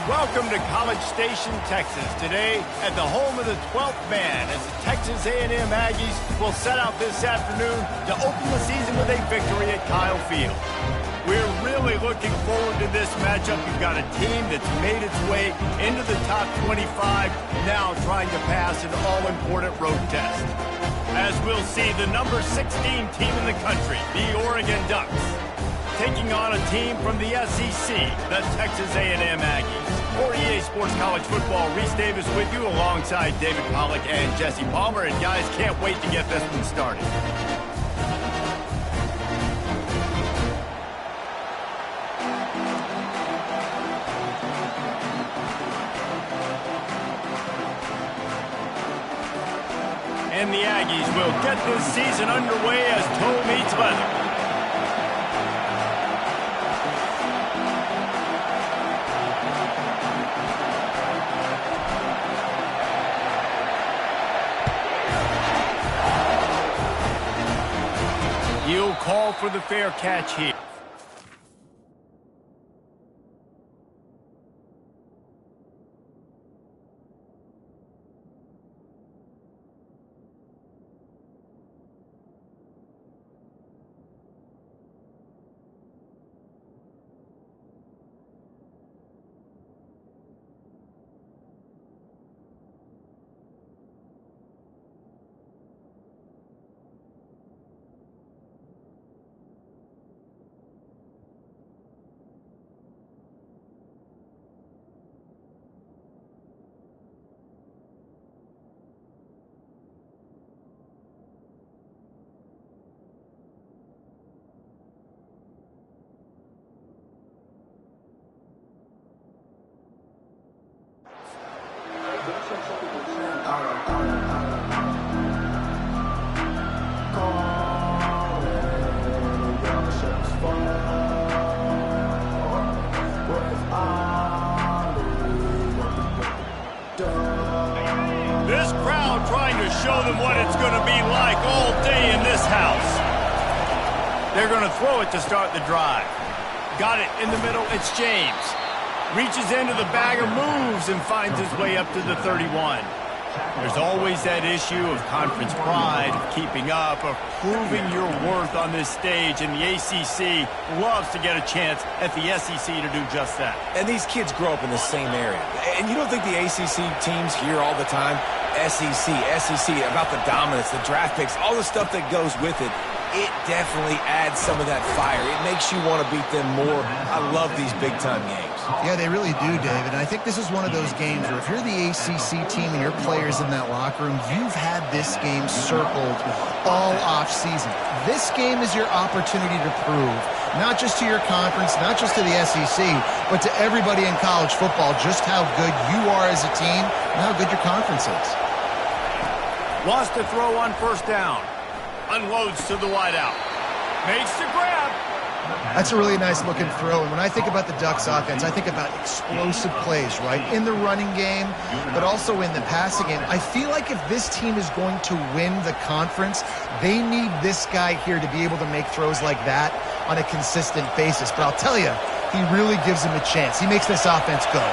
welcome to College Station, Texas. Today, at the home of the 12th man, as the Texas A&M Aggies will set out this afternoon to open the season with a victory at Kyle Field. We're really looking forward to this matchup. You've got a team that's made its way into the top 25, now trying to pass an all-important road test. As we'll see, the number 16 team in the country, the Oregon Ducks, taking on a team from the SEC, the Texas A&M Aggies. For EA Sports College Football, Reese Davis with you alongside David Pollack and Jesse Palmer. And guys, can't wait to get this one started. And the Aggies will get this season underway as toe meets leather. He'll call for the fair catch here. This crowd trying to show them what it's going to be like all day in this house. They're going to throw it to start the drive. Got it in the middle. It's James. Reaches into the bagger, moves, and finds his way up to the 31. There's always that issue of conference pride, of keeping up, of proving your worth on this stage, and the ACC loves to get a chance at the SEC to do just that. And these kids grow up in the same area. And you don't think the ACC teams hear all the time, SEC, about the dominance, the draft picks, all the stuff that goes with it. It definitely adds some of that fire. It makes you want to beat them more. I love these big-time games. Yeah, they really do, David. And I think this is one of those games where if you're the ACC team and your players in that locker room, you've had this game circled all off-season. This game is your opportunity to prove, not just to your conference, not just to the SEC, but to everybody in college football, just how good you are as a team and how good your conference is. Wants to throw on first down. Unloads to the wideout. Makes the grab. That's a really nice looking throw. And when I think about the Ducks offense, I think about explosive plays, right? In the running game, but also in the passing game. I feel like if this team is going to win the conference, they need this guy here to be able to make throws like that on a consistent basis. But I'll tell you, he really gives them a chance. He makes this offense go.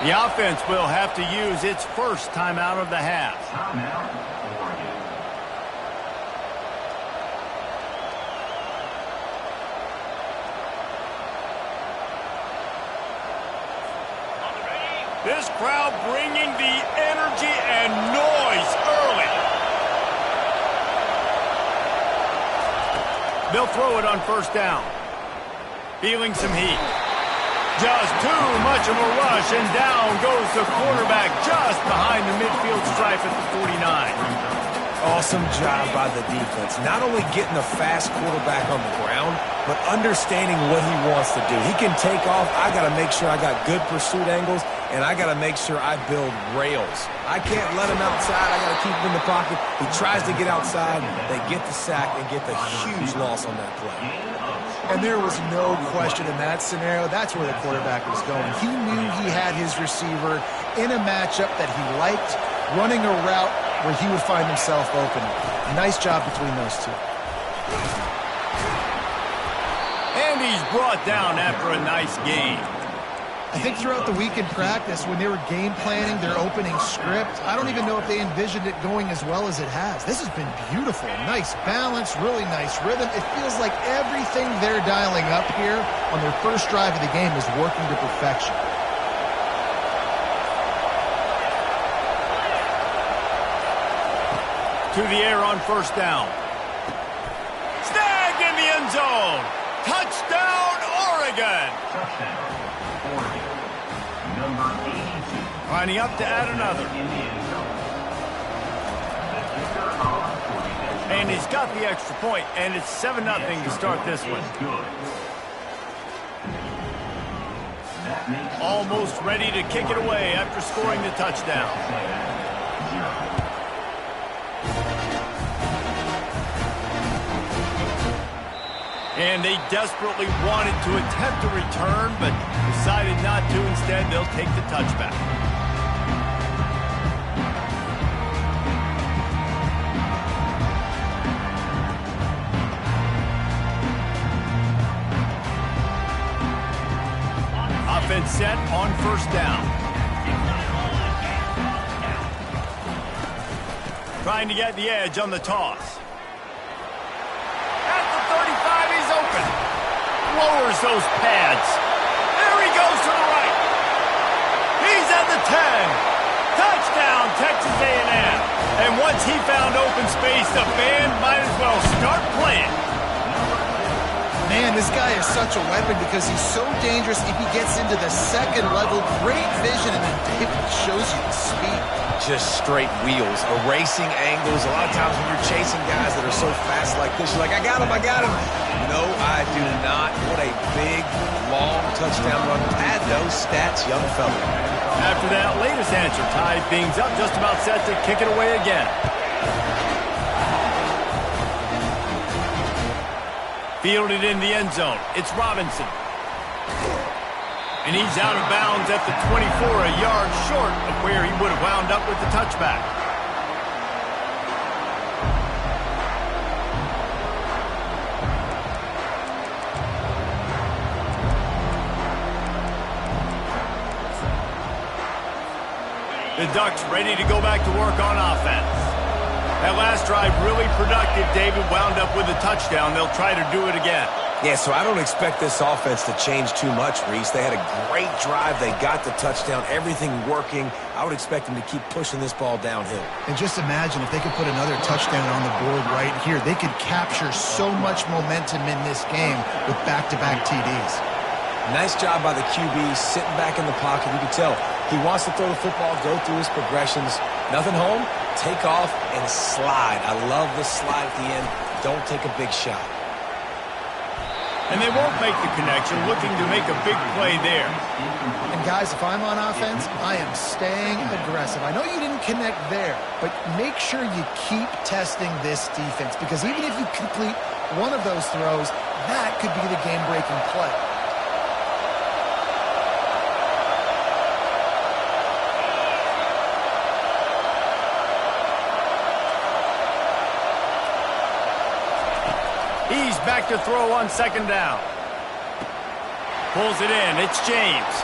The offense will have to use its first timeout of the half. This crowd bringing the energy and noise early. They'll throw it on first down. Feeling some heat. Just too much of a rush, and down goes the quarterback just behind the midfield stripe at the 49. Awesome job by the defense. Not only getting a fast quarterback on the ground, but understanding what he wants to do. He can take off. I got to make sure I got good pursuit angles, and I got to make sure I build rails. I can't let him outside. I got to keep him in the pocket. He tries to get outside. They get the sack and get the huge loss on that play. And there was no question in that scenario. That's where the quarterback was going. He knew he had his receiver in a matchup that he liked, running a route where he would find himself open. Nice job between those two. And he's brought down after a nice game. I think throughout the week in practice, when they were game planning their opening script, I don't even know if they envisioned it going as well as it has. This has been beautiful. Nice balance, really nice rhythm. It feels like everything they're dialing up here on their first drive of the game is working to perfection. To the air on first down. Snagged in the end zone. Touchdown, Oregon. Lining up to add another. And he's got the extra point, and it's 7-0 to start this one. Almost ready to kick it away after scoring the touchdown. And they desperately wanted to attempt a return, but decided not to. Instead, they'll take the touchback. Offense set on first down. Trying to get the edge on the toss. Lowers those pads. There he goes to the right. He's at the 10. Touchdown, Texas A&M. And once he found open space, the band might as well start playing. Man, this guy is such a weapon because he's so dangerous if he gets into the second level. Great vision, and then David shows you the speed. Just straight wheels, erasing angles. A lot of times when you're chasing guys that are so fast like this, you're like, I got him, I got him. No, I do not. What a big, long touchdown run. Pad those stats, young fella. After that latest answer, tied things up, just about set to kick it away again. Fielded in the end zone. It's Robinson. And he's out of bounds at the 24, a yard short of where he would have wound up with the touchback. The Ducks ready to go back to work on offense. That last drive really productive. David wound up with a touchdown. They'll try to do it again. Yeah, so I don't expect this offense to change too much, Reese. They had a great drive. They got the touchdown. Everything working. I would expect them to keep pushing this ball downhill. And just imagine if they could put another touchdown on the board right here. They could capture so much momentum in this game with back-to-back TDs. Nice job by the QB, sitting back in the pocket. You can tell he wants to throw the football, go through his progressions. Nothing home, take off, and slide. I love the slide at the end. Don't take a big shot. And they won't make the connection, looking to make a big play there. And guys, if I'm on offense, I am staying aggressive. I know you didn't connect there, but make sure you keep testing this defense, because even if you complete one of those throws, that could be the game-breaking play. He's back to throw on second down. Pulls it in. It's James.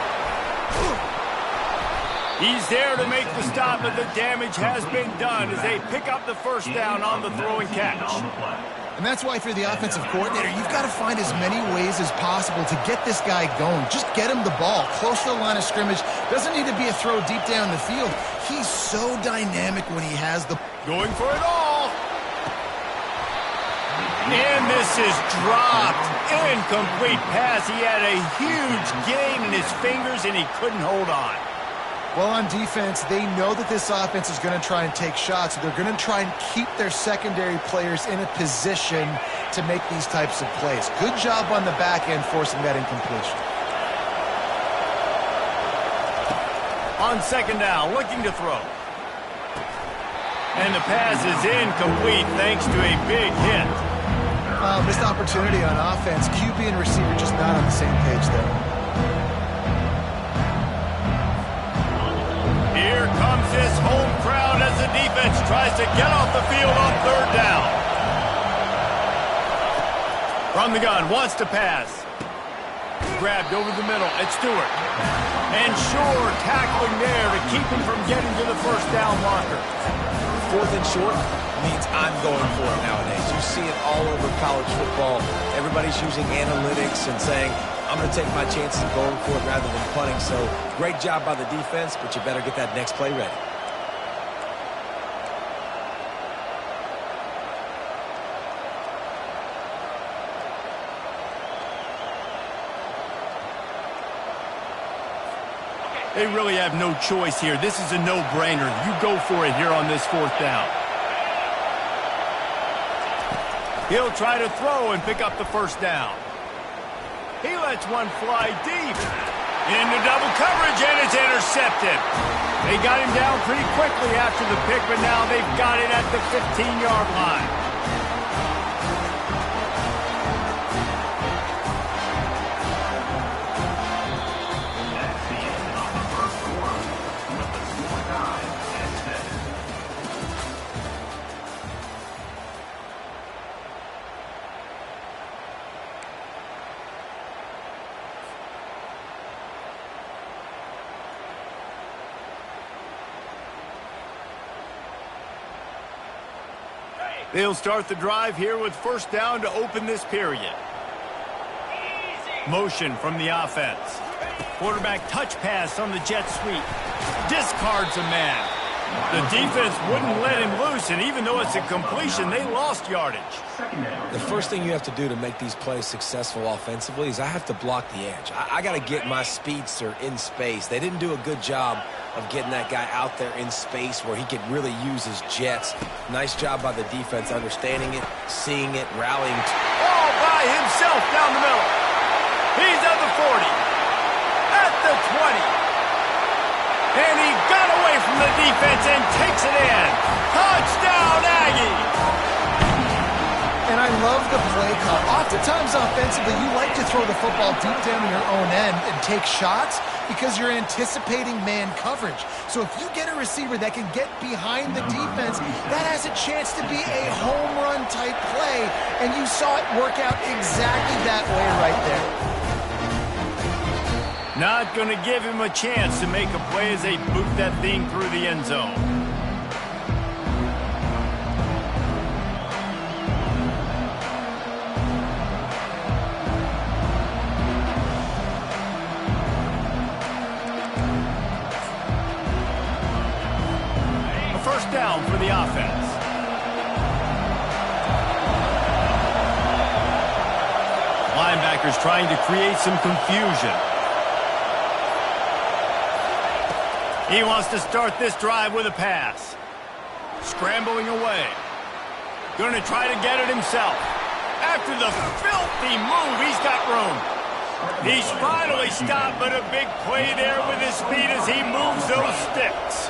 He's there to make the stop, but the damage has been done as they pick up the first down on the throw and catch. And that's why if you're the offensive coordinator, you've got to find as many ways as possible to get this guy going. Just get him the ball close to the line of scrimmage. Doesn't need to be a throw deep down the field. He's so dynamic when he has the... Going for it all. And this is dropped. Incomplete pass. He had a huge gain in his fingers, and he couldn't hold on. Well, on defense, they know that this offense is going to try and take shots. So they're going to try and keep their secondary players in a position to make these types of plays. Good job on the back end forcing that incompletion. On second down, looking to throw. And the pass is incomplete thanks to a big hit. Missed opportunity on offense. QB and receiver just not on the same page there. Here comes this home crowd defense tries to get off the field on third down. From the gun, wants to pass. Grabbed over the middle. It's Stewart. And Shore tackling there to keep him from getting to the first down marker. 4th and short means I'm going for it nowadays. You see it all over college football. Everybody's using analytics and saying, I'm going to take my chances of going for it rather than punting. So great job by the defense, but you better get that next play ready. They really have no choice here. This is a no-brainer. You go for it here on this 4th down. He'll try to throw and pick up the first down. He lets one fly deep. Into double coverage, and it's intercepted. They got him down pretty quickly after the pick, but now they've got it at the 15-yard line. They'll start the drive here with first down to open this period. Motion from the offense. Quarterback touch pass on the jet sweep. Discards a man. The defense wouldn't let him loose, and even though it's a completion, they lost yardage. The first thing you have to do to make these plays successful offensively is I have to block the edge. I got to get my speedster in space. They didn't do a good job of getting that guy out there in space where he could really use his jets. Nice job by the defense understanding it, seeing it, rallying. All by himself down the middle. He's at the 40. At the 20. And he got away from the defense and takes it in. Touchdown, Aggie! And I love the play call. Oftentimes offensively, you like to throw the football deep down your own end and take shots because you're anticipating man coverage. So if you get a receiver that can get behind the defense, that has a chance to be a home run type play. And you saw it work out exactly that way right there. Not going to give him a chance to make a play as they boot that thing through the end zone. A first down for the offense. Linebackers trying to create some confusion. He wants to start this drive with a pass. Scrambling away. Going to try to get it himself. After the filthy move, he's got room. He's finally stopped, but a big play there with his speed as he moves those sticks.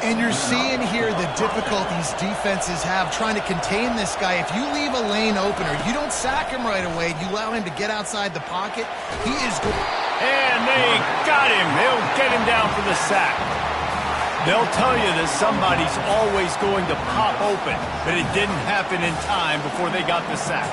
And you're seeing here the difficulties defenses have trying to contain this guy. If you leave a lane open or you don't sack him right away, you allow him to get outside the pocket, he is good. And they got him. They'll get him down for the sack. They'll tell you that somebody's always going to pop open, but it didn't happen in time before they got the sack.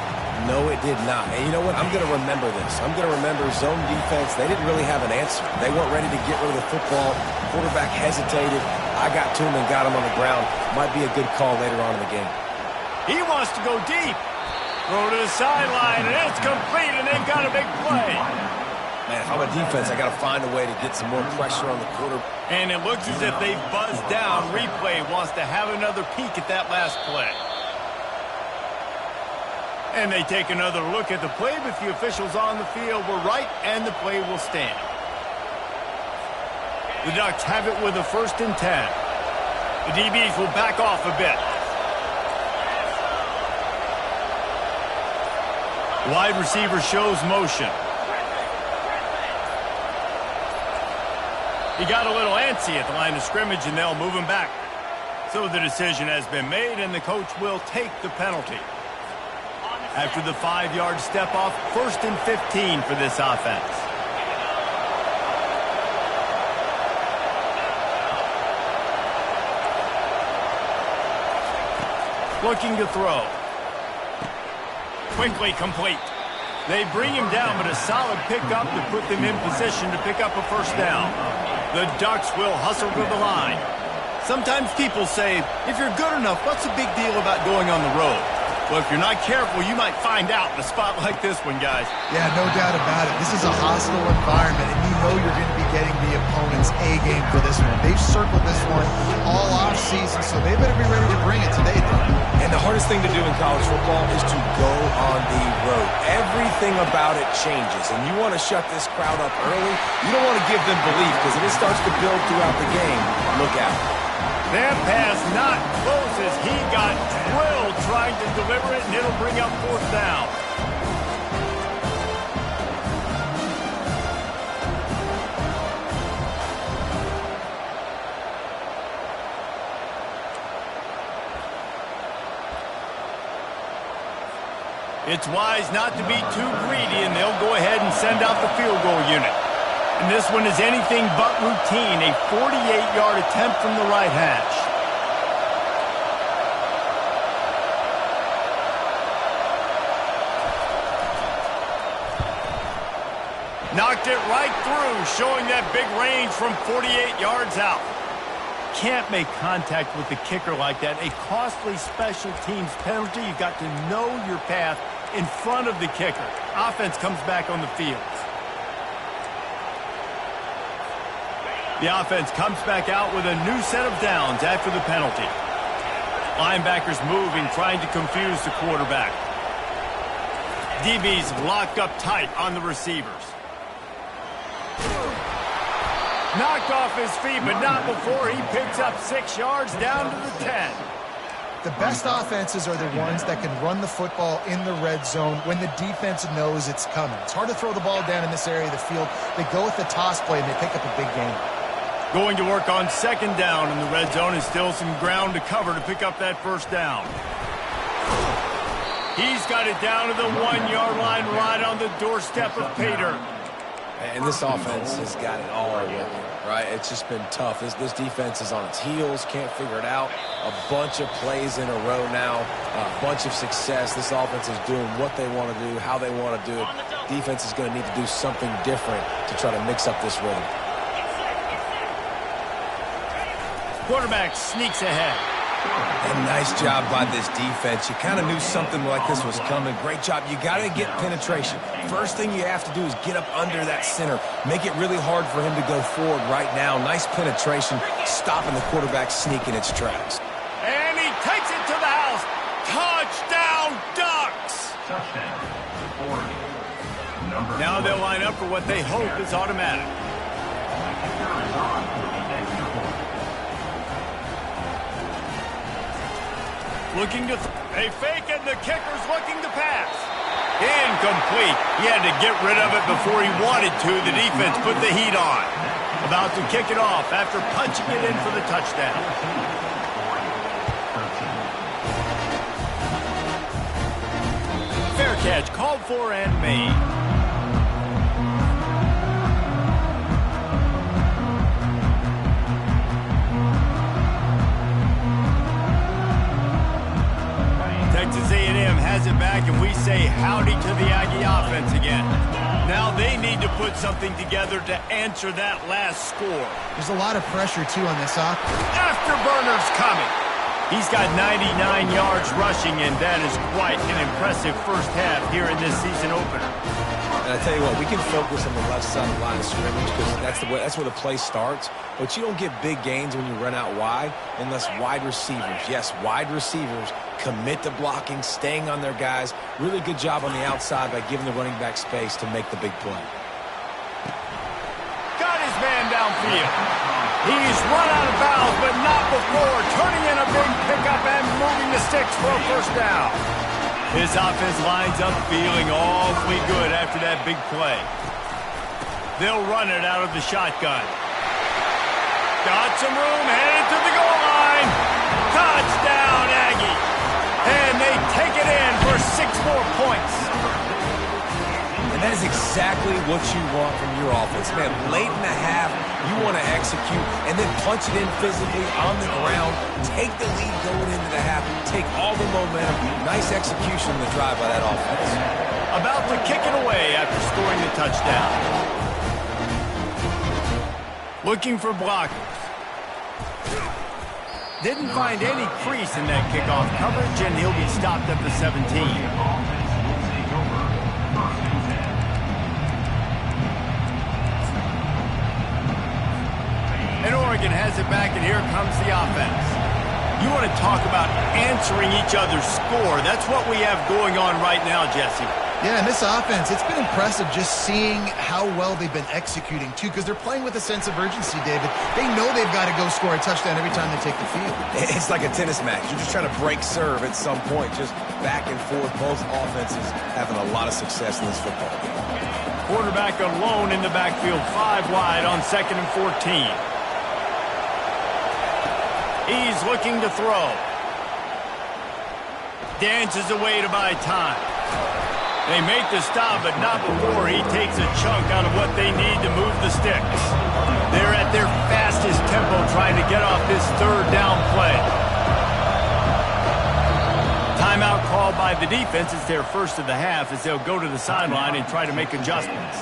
No, it did not. And you know what? I'm going to remember this. I'm going to remember zone defense. They didn't really have an answer. They weren't ready to get rid of the football. Quarterback hesitated. I got to him and got him on the ground. Might be a good call later on in the game. He wants to go deep. Throw to the sideline, and it's complete, and they've got a big play. Man, if I'm a defense, I got to find a way to get some more pressure on the quarterback. And it looks as if they've buzzed down. Replay wants to have another peek at that last play. And they take another look at the play, but the officials on the field were right, and the play will stand. The Ducks have it with a 1st and 10. The DBs will back off a bit. Wide receiver shows motion. He got a little antsy at the line of scrimmage, and they'll move him back. So the decision has been made, and the coach will take the penalty. After the 5-yard step off, 1st and 15 for this offense. Looking to throw. Quickly complete. They bring him down, but a solid pickup to put them in position to pick up a first down. The Ducks will hustle to the line. Sometimes people say, if you're good enough, what's the big deal about going on the road? Well, if you're not careful, you might find out in a spot like this one, guys. Yeah, no doubt about it. This is a hostile environment, and you know you're going to be getting the opponent's A-game for this one. They've circled this one all off-season, so they better be ready to bring it today, Dave. And the hardest thing to do in college football is to go on the road. Everything about it changes, and you want to shut this crowd up early. You don't want to give them belief, because if it starts to build throughout the game, look out. That pass not close as he got drilled trying to deliver it, and it'll bring up fourth down. It's wise not to be too greedy, and they'll go ahead and send out the field goal unit. And this one is anything but routine, a 48-yard attempt from the right hash. Knocked it right through, showing that big range from 48 yards out. Can't make contact with the kicker like that. A costly special teams penalty. You've got to know your path in front of the kicker. Offense comes back on the field. The offense comes back out with a new set of downs after the penalty. Linebackers moving, trying to confuse the quarterback. DBs locked up tight on the receivers. Knocked off his feet, but not before he picks up 6 yards down to the 10. The best offenses are the ones that can run the football in the red zone when the defense knows it's coming. It's hard to throw the ball down in this area of the field. They go with the toss play, and they pick up a big gain. Going to work on second down in the red zone is still some ground to cover to pick up that first down. He's got it down to the 1-yard line right on the doorstep of Pater. And this offense has got it all working, right? It's just been tough. This defense is on its heels, can't figure it out. A bunch of plays in a row now, a bunch of success. This offense is doing what they want to do, how they want to do it. Defense is going to need to do something different to try to mix up this rhythm. Quarterback sneaks ahead. And nice job by this defense. You kind of knew something like this was coming. Great job. You got to get penetration. First thing you have to do is get up under that center. Make it really hard for him to go forward right now. Nice penetration, stopping the quarterback sneak in its tracks. And he takes it to the house. Touchdown, Ducks! Now they'll line up for what they hope is automatic. Looking to a fake, and the kicker's looking to pass. Incomplete. He had to get rid of it before he wanted to. The defense put the heat on. About to kick it off after punching it in for the touchdown. Fair catch called for and made. Texas A&M has it back, and we say howdy to the Aggie offense again. Now they need to put something together to answer that last score. There's a lot of pressure, too, on this offense. Afterburner's coming. He's got 99 yards rushing, and that is quite an impressive first half here in this season opener. And I tell you what, we can focus on the left side of the line of scrimmage because that's where the play starts. But you don't get big gains when you run out wide unless wide receivers, yes, wide receivers, commit to blocking, staying on their guys. Really good job on the outside by giving the running back space to make the big play. Got his man downfield. He's run out of bounds, but not before turning in a big pickup and moving the sticks for a first down. His offense lines up feeling awfully good after that big play. They'll run it out of the shotgun. Got some room, headed to the goal line. Touchdown, Aggie. And they take it in for 6 more points. And That is exactly what you want from your offense. Man, late in the half, you want to execute and then punch it in physically on the ground, take the lead going into the half, take all the momentum. Nice execution on the drive by that offense. About to kick it away after scoring the touchdown. Looking for blockers. Didn't find any crease in that kickoff coverage, and he'll be stopped at the 17. And Oregon has it back, and here comes the offense. You want to talk about answering each other's score. That's what we have going on right now, Jesse. Yeah, and this offense, it's been impressive just seeing how well they've been executing, too, because they're playing with a sense of urgency, David. They know they've got to go score a touchdown every time they take the field. It's like a tennis match. You're just trying to break serve at some point, just back and forth. Both offenses having a lot of success in this football game. Quarterback alone in the backfield, 5 wide on 2nd and 14. He's looking to throw. Dances away to buy time. They make the stop, but not before he takes a chunk out of what they need to move the sticks. They're at their fastest tempo trying to get off this 3rd down play. Timeout called by the defense. It's their first of the half as they'll go to the sideline and try to make adjustments.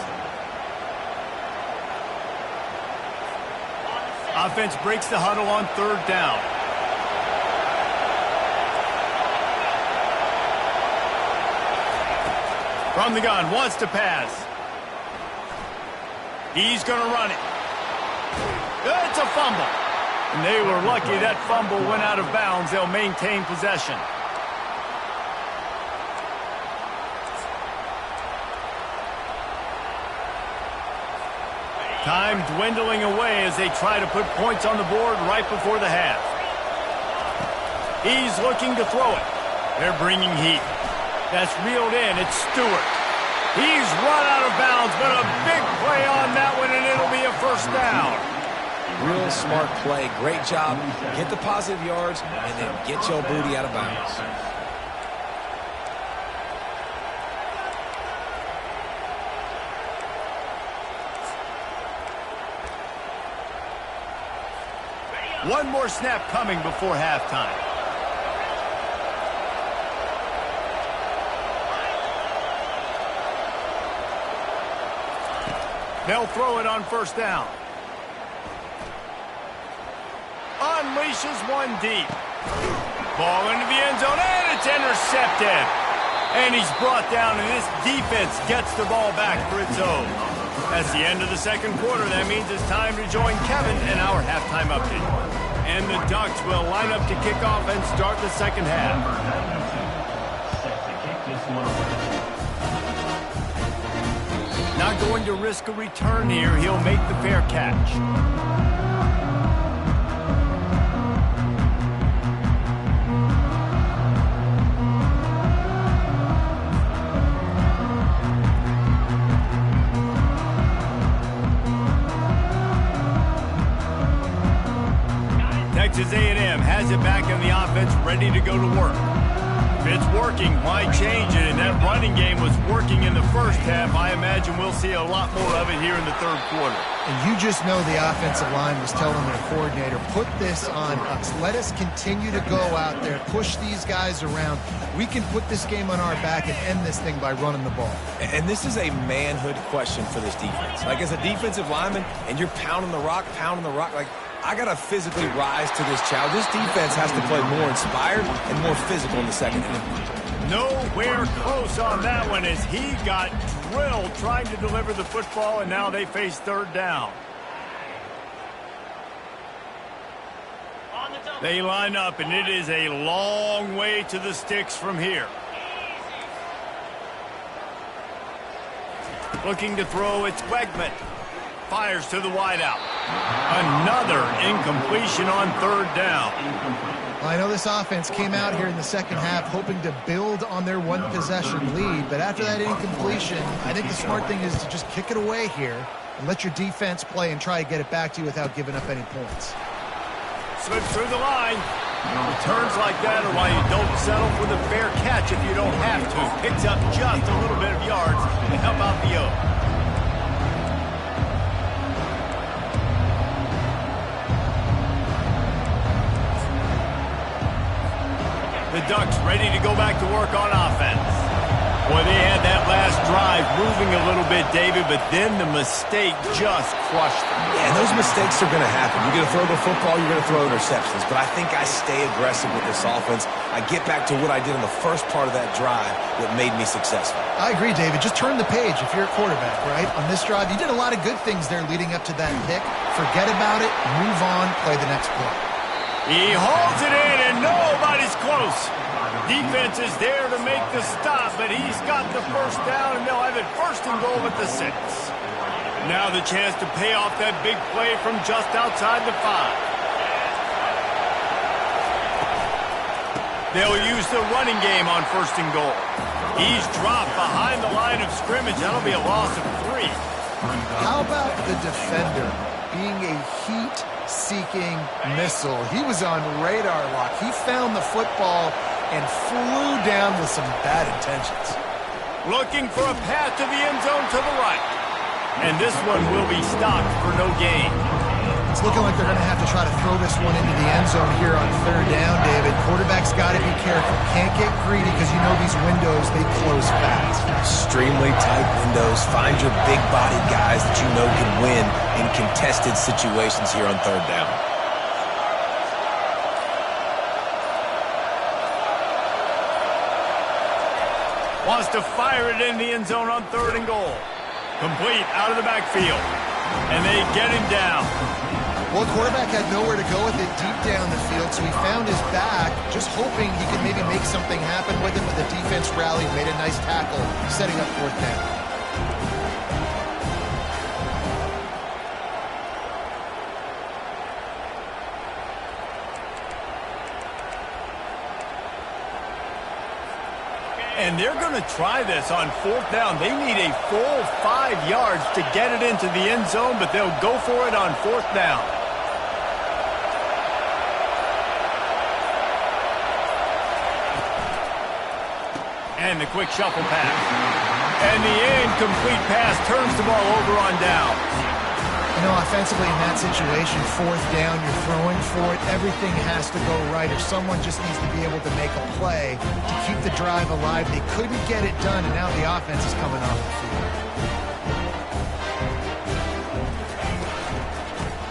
Offense breaks the huddle on 3rd down. From the gun, wants to pass. He's going to run it. It's a fumble. And they were lucky that fumble went out of bounds. They'll maintain possession. Time dwindling away as they try to put points on the board right before the half. He's looking to throw it. They're bringing heat. That's reeled in. It's Stewart. He's run out of bounds, but a big play on that one, and it'll be a 1st down. Real smart play. Great job. Get the positive yards, and then get your booty out of bounds. One more snap coming before halftime. They'll throw it on 1st down. Unleashes one deep. Ball into the end zone, and it's intercepted. And he's brought down, and this defense gets the ball back for its own. That's the end of the 2nd quarter. That means it's time to join Kevin in our halftime update. And the Ducks will line up to kick off and start the 2nd half. Not going to risk a return here. He'll make the fair catch. Texas A&M has it back in the offense, ready to go to work. If it's working, why change it? And that running game was working in the 1st half. I imagine we'll see a lot more of it here in the 3rd quarter. And you just know the offensive line was telling their coordinator, put this on us. Let us continue to go out there, push these guys around. We can put this game on our back and end this thing by running the ball. And this is a manhood question for this defense. Like, as a defensive lineman, and you're pounding the rock, like, I got to physically rise to this challenge. This defense has to play more inspired and more physical in the 2nd half. Nowhere close on that one as he got drilled trying to deliver the football, and now they face 3rd down. They line up, and it is a long way to the sticks from here. Looking to throw, it's Wegman. Fires to the wideout. Another incompletion on 3rd down. Well, I know this offense came out here in the 2nd half hoping to build on their 1-possession lead, but after that incompletion, I think the smart thing is to just kick it away here and let your defense play and try to get it back to you without giving up any points. Slips through the line. Returns like that are why you don't settle for the fair catch if you don't have to. Picks up just a little bit of yards to help out the O. The Ducks ready to go back to work on offense. Boy, they had that last drive moving a little bit, David, but then the mistake just crushed them. Yeah, those mistakes are going to happen. You're going to throw the football, you're going to throw interceptions. But I think I stay aggressive with this offense. I get back to what I did in the first part of that drive, what made me successful. I agree, David. Just turn the page if you're a quarterback, right? On this drive, you did a lot of good things there leading up to that pick. Forget about it, move on, play the next play. He hauls it in, and nobody's close. Defense is there to make the stop, but he's got the first down, and they'll have it first and goal at the 6. Now the chance to pay off that big play from just outside the 5. They'll use the running game on first and goal. He's dropped behind the line of scrimmage. That'll be a loss of 3. How about the defender being a heat-seeking missile? He was on radar lock. He found the football and flew down with some bad intentions. Looking for a path to the end zone to the right. And this one will be stopped for no gain. It's looking like they're going to have to try to throw this one into the end zone here on third down, David. Quarterback's got to be careful. Can't get greedy because you know these windows, they close fast. Extremely tight windows. Find your big-bodied guys that you know can win in contested situations here on third down. Wants to fire it in the end zone on third and goal. Complete out of the backfield. And they get him down. Well, the quarterback had nowhere to go with it deep down the field, so he found his back, just hoping he could maybe make something happen with it, but the defense rallied, made a nice tackle, setting up fourth down. And they're going to try this on fourth down. They need a full 5 yards to get it into the end zone, but they'll go for it on fourth down. And the quick shuffle pass. And the incomplete pass turns the ball over on down. You know, offensively in that situation, fourth down, you're throwing for it. Everything has to go right, or someone just needs to be able to make a play to keep the drive alive. They couldn't get it done, and now the offense is coming off the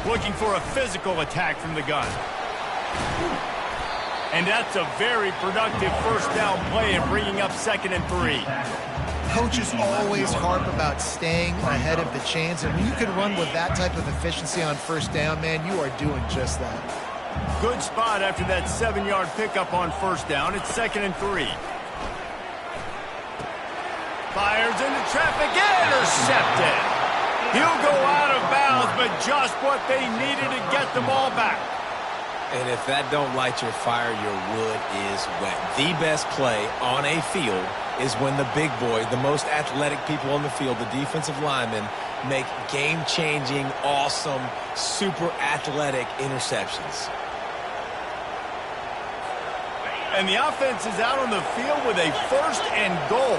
field. Looking for a physical attack from the gun. And that's a very productive first down play and bringing up 2nd and 3. Coaches always harp about staying ahead of the chains, and when you can run with that type of efficiency on first down, man, you are doing just that. Good spot after that 7-yard pickup on first down. It's 2nd and 3. Fires into traffic, intercepted. He'll go out of bounds, but just what they needed to get the ball back. And if that don't light your fire, your wood is wet. The best play on a field is when the big boy, the most athletic people on the field, the defensive linemen, make game-changing, awesome, super athletic interceptions. And the offense is out on the field with a 1st and goal.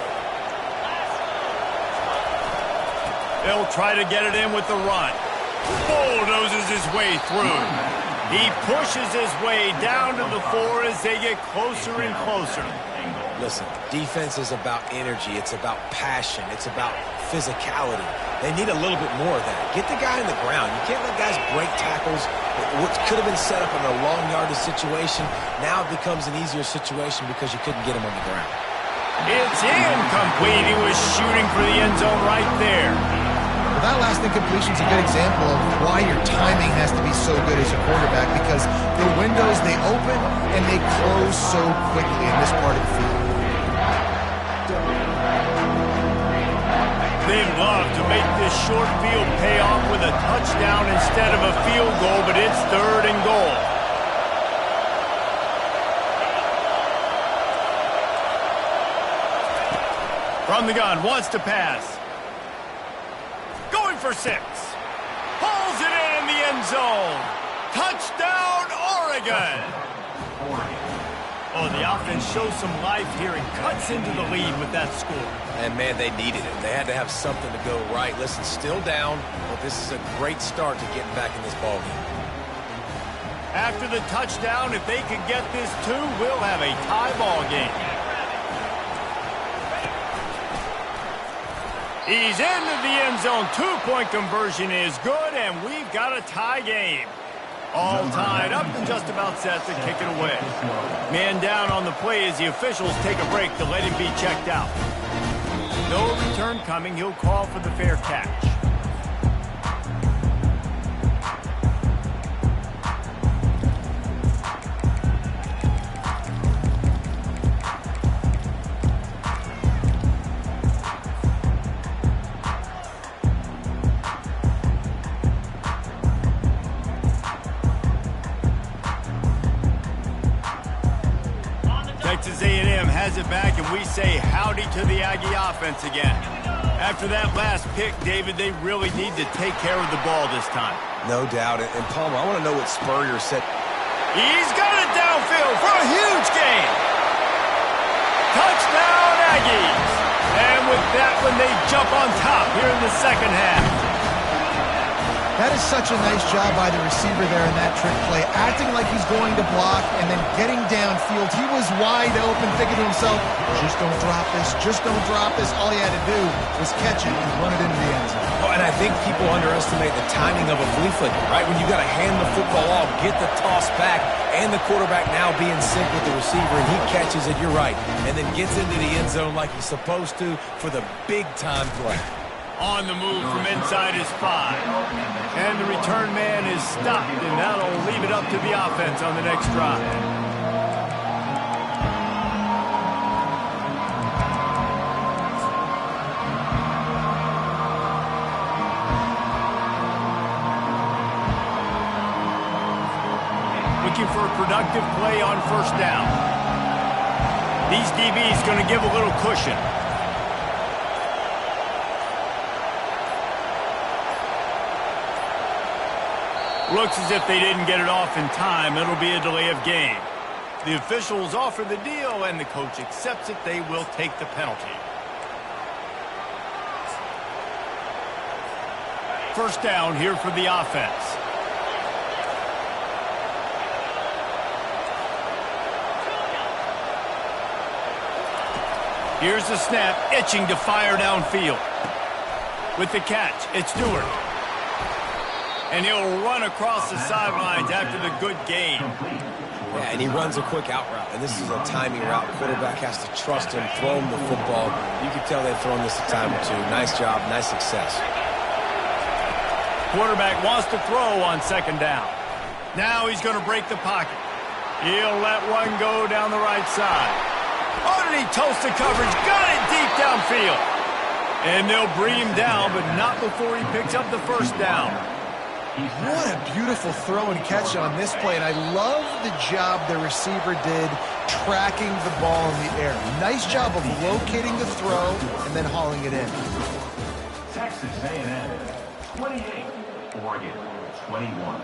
They'll try to get it in with the run. Bulldozes his way through. He pushes his way down to the 4 as they get closer and closer. Listen, defense is about energy. It's about passion. It's about physicality. They need a little bit more of that. Get the guy in the ground. You can't let guys break tackles. What could have been set up in a long yardage situation, now it becomes an easier situation because you couldn't get him on the ground. It's incomplete. He was shooting for the end zone right there. Well, that last incompletion is a good example of why your timing has to be so good as a quarterback, because the windows, they open and they close so quickly in this part of the field. They'd love to make this short field pay off with a touchdown instead of a field goal, but it's 3rd and goal. From the gun, wants to pass. For 6. Pulls it in the end zone. Touchdown, Oregon. Oh, the offense shows some life here and cuts into the lead with that score. And, man, they needed it. They had to have something to go right. Listen, still down, but this is a great start to getting back in this ballgame. After the touchdown, if they could get this too, we'll have a tie ball game. He's into the end zone. Two-point conversion is good, and we've got a tie game. All tied up and just about set to kick it away. Man down on the play as the officials take a break to let him be checked out. No return coming. He'll call for the fair catch. Texas A&M has it back, and we say howdy to the Aggie offense again. After that last pick, David, they really need to take care of the ball this time. No doubt. And Palmer, I want to know what Spurrier said. He's got it downfield for a huge gain. Touchdown, Aggies. And with that one, they jump on top here in the second half. That is such a nice job by the receiver there in that trick play, acting like he's going to block and then getting downfield. He was wide open, thinking to himself, just don't drop this, just don't drop this. All he had to do was catch it and run it into the end zone. Oh, and I think people underestimate the timing of a flea flicker, right? When you got to hand the football off, get the toss back, and the quarterback now be in sync with the receiver, and he catches it, you're right, and then gets into the end zone like he's supposed to for the big-time play. On the move from inside his 5. And the return man is stopped, and that'll leave it up to the offense on the next drive. Looking for a productive play on first down. These DBs going to give a little cushion. Looks as if they didn't get it off in time. It'll be a delay of game. The officials offer the deal, and the coach accepts it. They will take the penalty. First down here for the offense. Here's the snap, itching to fire downfield. With the catch, it's Stewart. And he'll run across the sidelines after the good gain. Yeah, and he runs a quick out route, and this is a timing route. Quarterback has to trust him, throw him the football. You can tell they've thrown this a time or two. Nice job, nice success. Quarterback wants to throw on second down. Now he's going to break the pocket. He'll let one go down the right side. Underneath toasted coverage, got it deep downfield. And they'll bring him down, but not before he picks up the first down. What a beautiful throw and catch on this play, and I love the job the receiver did tracking the ball in the air. Nice job of locating the throw and then hauling it in. Texas A&M 28, Oregon 21.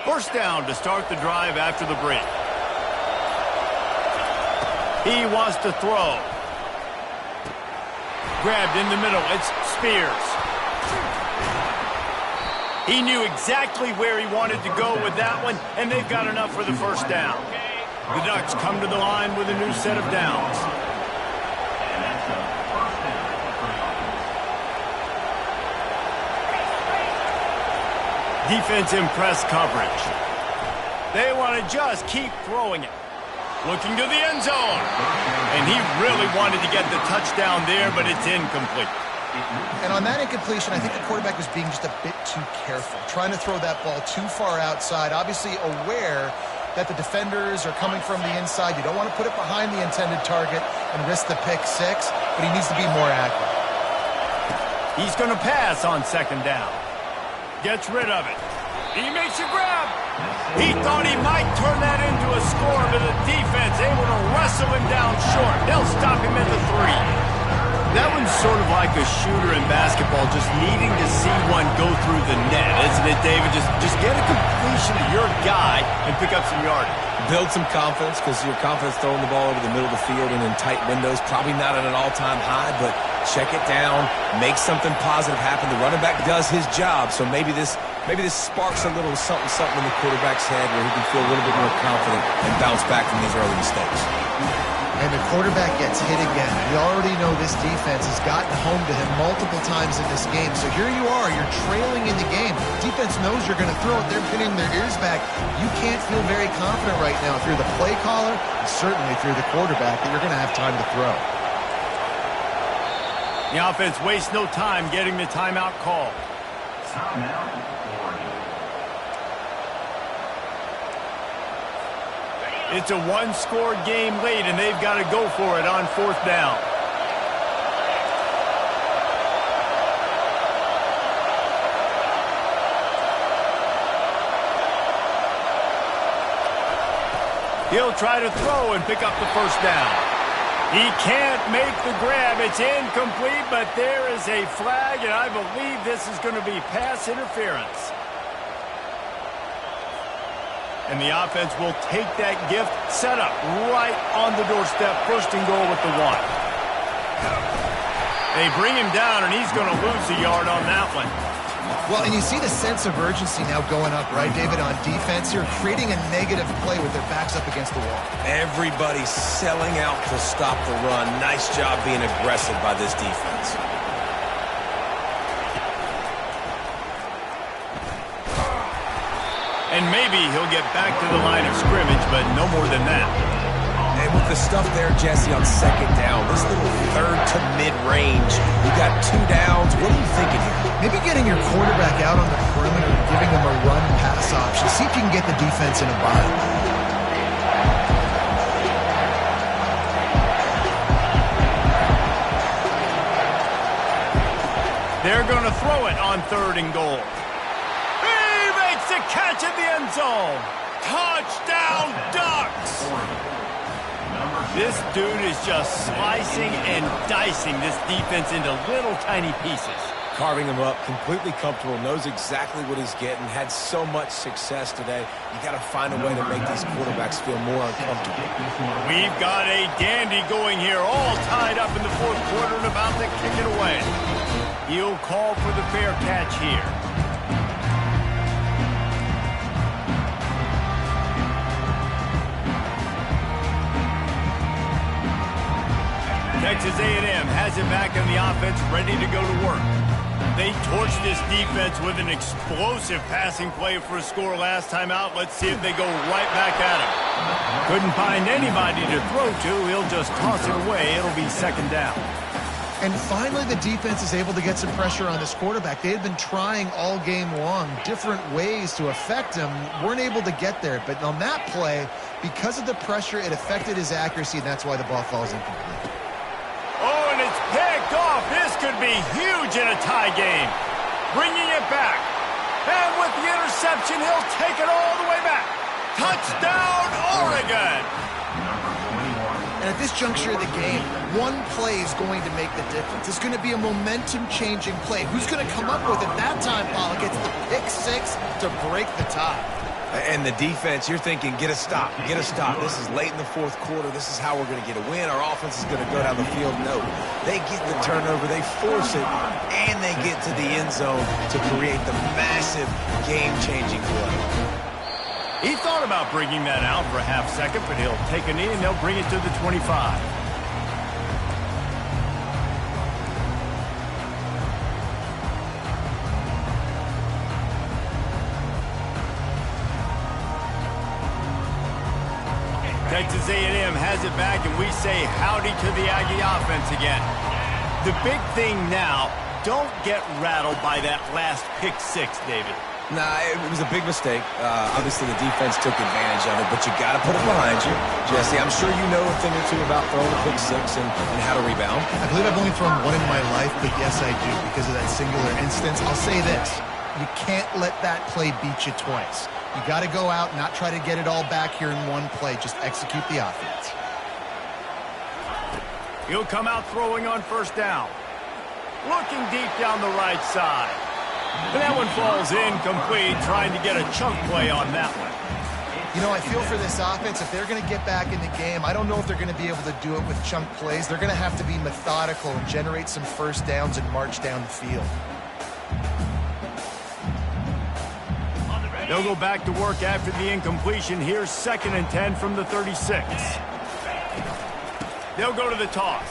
First down to start the drive after the break. He wants to throw. Grabbed in the middle. It's Spears. He knew exactly where he wanted to go with that one, and they've got enough for the first down. The Ducks come to the line with a new set of downs. Defense in press coverage. They want to just keep throwing it. Looking to the end zone. And he really wanted to get the touchdown there, but it's incomplete. And on that incompletion, I think the quarterback was being just a bit too careful, trying to throw that ball too far outside, obviously aware that the defenders are coming from the inside. You don't want to put it behind the intended target and risk the pick six, but he needs to be more accurate. He's going to pass on second down. Gets rid of it. He makes a grab. He thought he might turn that into a score, but the defense able to wrestle him down short. They'll stop him at the 3. That one's sort of like a shooter in basketball, just needing to see one go through the net, isn't it, David? Just get a completion to your guy and pick up some yardage. Build some confidence, because your confidence throwing the ball over the middle of the field and in tight windows, probably not at an all-time high, but check it down, make something positive happen. The running back does his job, so maybe this sparks a little something in the quarterback's head where he can feel a little bit more confident and bounce back from these early mistakes. And the quarterback gets hit again. We already know this defense has gotten home to him multiple times in this game. So here you are, you're trailing in the game. Defense knows you're going to throw it. They're pinning their ears back. You can't feel very confident right now if you're the play caller, and certainly if you're the quarterback, that you're going to have time to throw. The offense wastes no time getting the timeout call. Timeout, Oregon. It's a one-score game late, and they've got to go for it on 4th down. He'll try to throw and pick up the 1st down. He can't make the grab. It's incomplete, but there is a flag, and I believe this is going to be pass interference. And the offense will take that gift, set up right on the doorstep, 1st and goal with the 1. They bring him down, and he's going to lose a yard on that one. Well, and you see the sense of urgency now going up, right, David, on defense here, creating a negative play with their backs up against the wall. Everybody's selling out to stop the run. Nice job being aggressive by this defense. And maybe he'll get back to the line of scrimmage, but no more than that. And with the stuff there, Jesse, on 2nd down, this little 3rd to mid-range, you got 2 downs. What are you thinking here? Maybe getting your quarterback out on the perimeter and giving him a run-pass option. See if you can get the defense in a bind. They're going to throw it on 3rd and goal. To catch in the end zone. Touchdown, Ducks! This dude is just slicing and dicing this defense into little tiny pieces. Carving him up, completely comfortable, knows exactly what he's getting, had so much success today. You got to find a way to make these quarterbacks feel more uncomfortable. We've got a dandy going here, all tied up in the 4th quarter and about to kick it away. He'll call for the fair catch here. Texas A&M has it back on the offense, ready to go to work. They torched this defense with an explosive passing play for a score last time out. Let's see if they go right back at him. Couldn't find anybody to throw to. He'll just toss it away. It'll be 2nd down. And finally, the defense is able to get some pressure on this quarterback. They had been trying all game long different ways to affect him. Weren't able to get there. But on that play, because of the pressure, it affected his accuracy, and that's why the ball falls incomplete. Oh, and it's picked off. This could be huge in a tie game. Bringing it back. And with the interception, he'll take it all the way back. Touchdown, Oregon! And at this juncture of the game, one play is going to make the difference. It's going to be a momentum-changing play. Who's going to come up with it that time, Paul? Gets the pick 6 to break the tie. And the defense, you're thinking, get a stop, get a stop. This is late in the 4th quarter. This is how we're going to get a win. Our offense is going to go down the field. No, they get the turnover, they force it, and they get to the end zone to create the massive game-changing play. He thought about bringing that out for a half second, but he'll take a knee and they'll bring it to the 25. Texas A&M has it back, and we say howdy to the Aggie offense again. The big thing now, don't get rattled by that last pick 6, David. Nah, it was a big mistake. Obviously, the defense took advantage of it, but you got to put it behind you. Jesse, I'm sure you know a thing or two about throwing a pick 6 and how to rebound. I believe I've only thrown one in my life, but yes, I do. Because of that singular instance, I'll say this. You can't let that play beat you twice. You got to go out and not try to get it all back here in one play. Just execute the offense. He'll come out throwing on first down. Looking deep down the right side. And that one falls incomplete, trying to get a chunk play on that one. You know, I feel for this offense, if they're going to get back in the game, I don't know if they're going to be able to do it with chunk plays. They're going to have to be methodical and generate some first downs and march down the field. They'll go back to work after the incompletion. Here's 2nd and 10 from the 36. They'll go to the toss.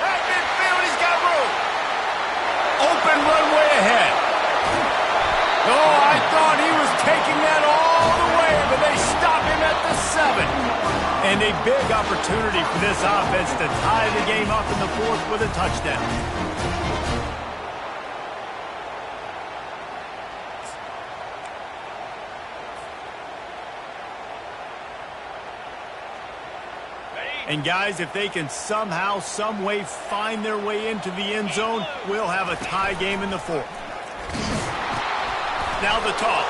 At midfield, he's got room. Open runway ahead. Oh, I thought he was taking that all the way, but they stop him at the 7. And a big opportunity for this offense to tie the game up in the 4th with a touchdown. And guys, if they can somehow, some way find their way into the end zone, we'll have a tie game in the 4th. Now the toss.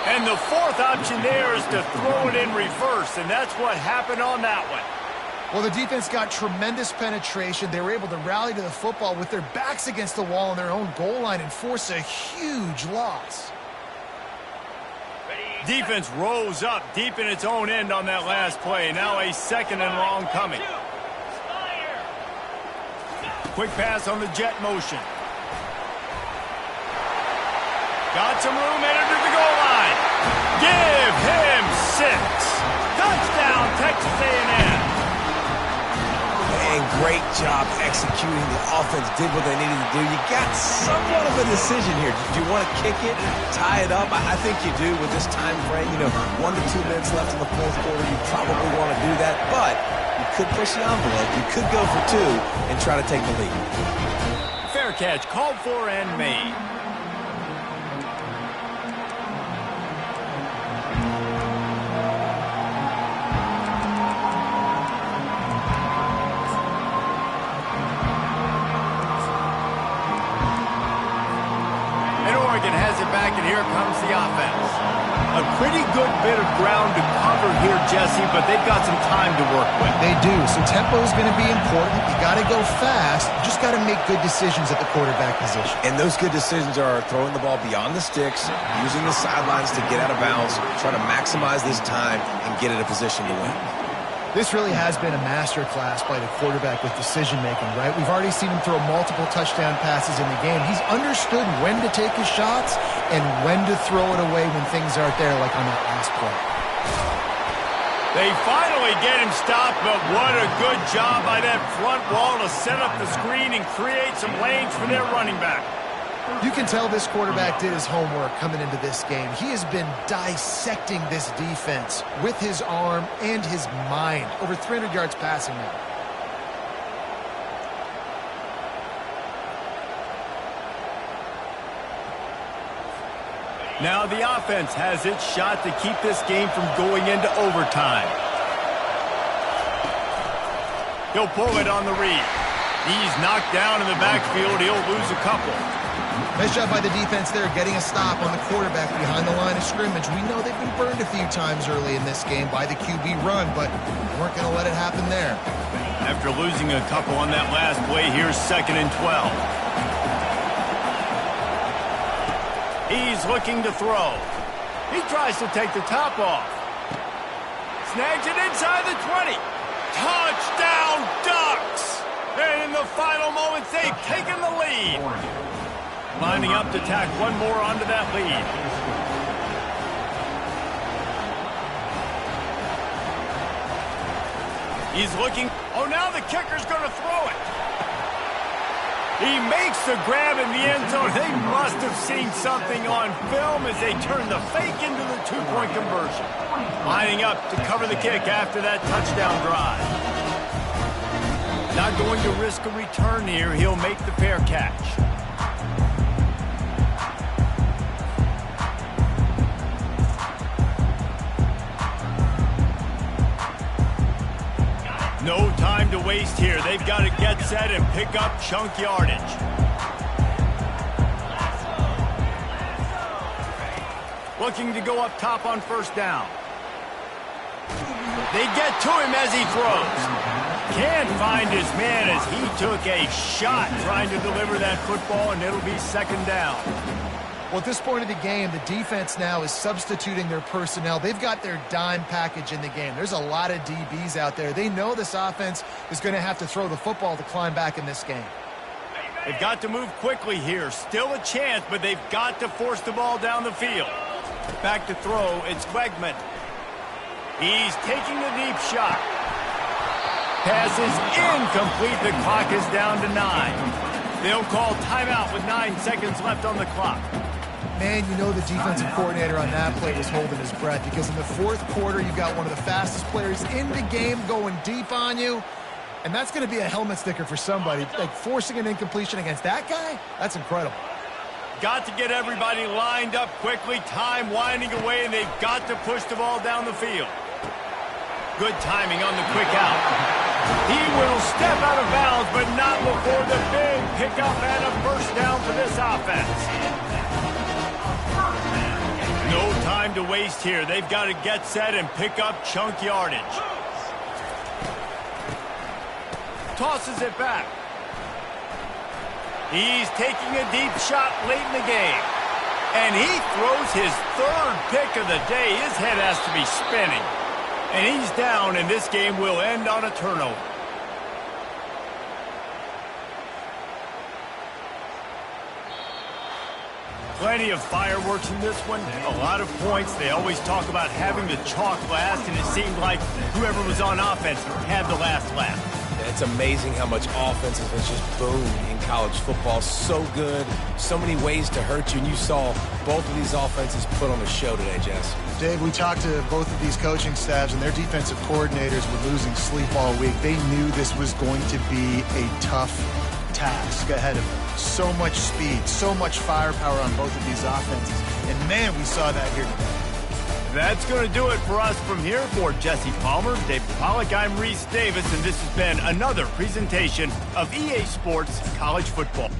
And the 4th option there is to throw it in reverse, and that's what happened on that one. Well, the defense got tremendous penetration. They were able to rally to the football with their backs against the wall on their own goal line and force a huge loss. Defense rose up deep in its own end on that last play. Now a 2nd and long coming. Quick pass on the jet motion. Got some room, headed to the goal line. Give him 6. Touchdown, Texas A&M. And great job executing. The offense did what they needed to do. You got somewhat of a decision here. Do you want to kick it, tie it up? I think you do with this time frame. 1 to 2 minutes left in the 4th quarter. You probably want to do that, but you could push the envelope. You could go for 2 and try to take the lead. Fair catch, called for and made. Back, and here comes the offense. A pretty good bit of ground to cover here, Jesse, but they've got some time to work with. They do, so tempo is going to be important. You got to go fast. You just got to make good decisions at the quarterback position. And those good decisions are throwing the ball beyond the sticks, using the sidelines to get out of bounds, trying to maximize this time and get in a position to win. This really has been a masterclass by the quarterback with decision-making, right? We've already seen him throw multiple touchdown passes in the game. He's understood when to take his shots and when to throw it away when things aren't there, like on that last play. They finally get him stopped, but what a good job by that front wall to set up the screen and create some lanes for their running back. You can tell this quarterback did his homework coming into this game. He has been dissecting this defense with his arm and his mind. Over 300 yards passing now. Now the offense has its shot to keep this game from going into overtime. He'll pull it on the read. He's knocked down in the backfield. He'll lose a couple. Nice job by the defense there, getting a stop on the quarterback behind the line of scrimmage. We know they've been burned a few times early in this game by the QB run, but weren't going to let it happen there. After losing a couple on that last play, here's 2nd and 12. He's looking to throw. He tries to take the top off. Snags it inside the 20. Touchdown, Ducks! And in the final moments, they've taken the lead. Lining up to tack one more onto that lead. He's looking. Oh, now the kicker's going to throw it. He makes the grab in the end zone. They must have seen something on film as they turn the fake into the 2-point conversion. Lining up to cover the kick after that touchdown drive. Not going to risk a return here. He'll make the fair catch. No time to waste here. They've got to get set and pick up chunk yardage. Looking to go up top on first down. They get to him as he throws. Can't find his man as he took a shot trying to deliver that football, and it'll be second down. Well, at this point of the game, the defense now is substituting their personnel. They've got their dime package in the game. There's a lot of DBs out there. They know this offense is going to have to throw the football to climb back in this game. They've got to move quickly here. Still a chance, but they've got to force the ball down the field. Back to throw, it's Wegman. He's taking the deep shot. Pass is incomplete. The clock is down to 9. They'll call timeout with 9 seconds left on the clock. Man, you know the defensive coordinator on that play was holding his breath because in the fourth quarter, you got one of the fastest players in the game going deep on you, and that's going to be a helmet sticker for somebody. Like forcing an incompletion against that guy, that's incredible. Got to get everybody lined up quickly. Time winding away, and they've got to push the ball down the field. Good timing on the quick out. He will step out of bounds, but not before the big pickup and a first down for this offense. No time to waste here. They've got to get set and pick up chunk yardage. Tosses it back. He's taking a deep shot late in the game. And he throws his third pick of the day. His head has to be spinning. And he's down, and this game will end on a turnover. Plenty of fireworks in this one. A lot of points. They always talk about having the chalk last, and it seemed like whoever was on offense had the last laugh. It's amazing how much offense has just boomed in college football. So good, so many ways to hurt you, and you saw both of these offenses put on a show today, Jess. Dave, we talked to both of these coaching staffs, and their defensive coordinators were losing sleep all week. They knew this was going to be a tough task ahead of them. So much speed, so much firepower on both of these offenses. And, man, we saw that here today. That's going to do it for us from here. For Jesse Palmer, Dave Pollack, I'm Reese Davis, and this has been another presentation of EA Sports College Football.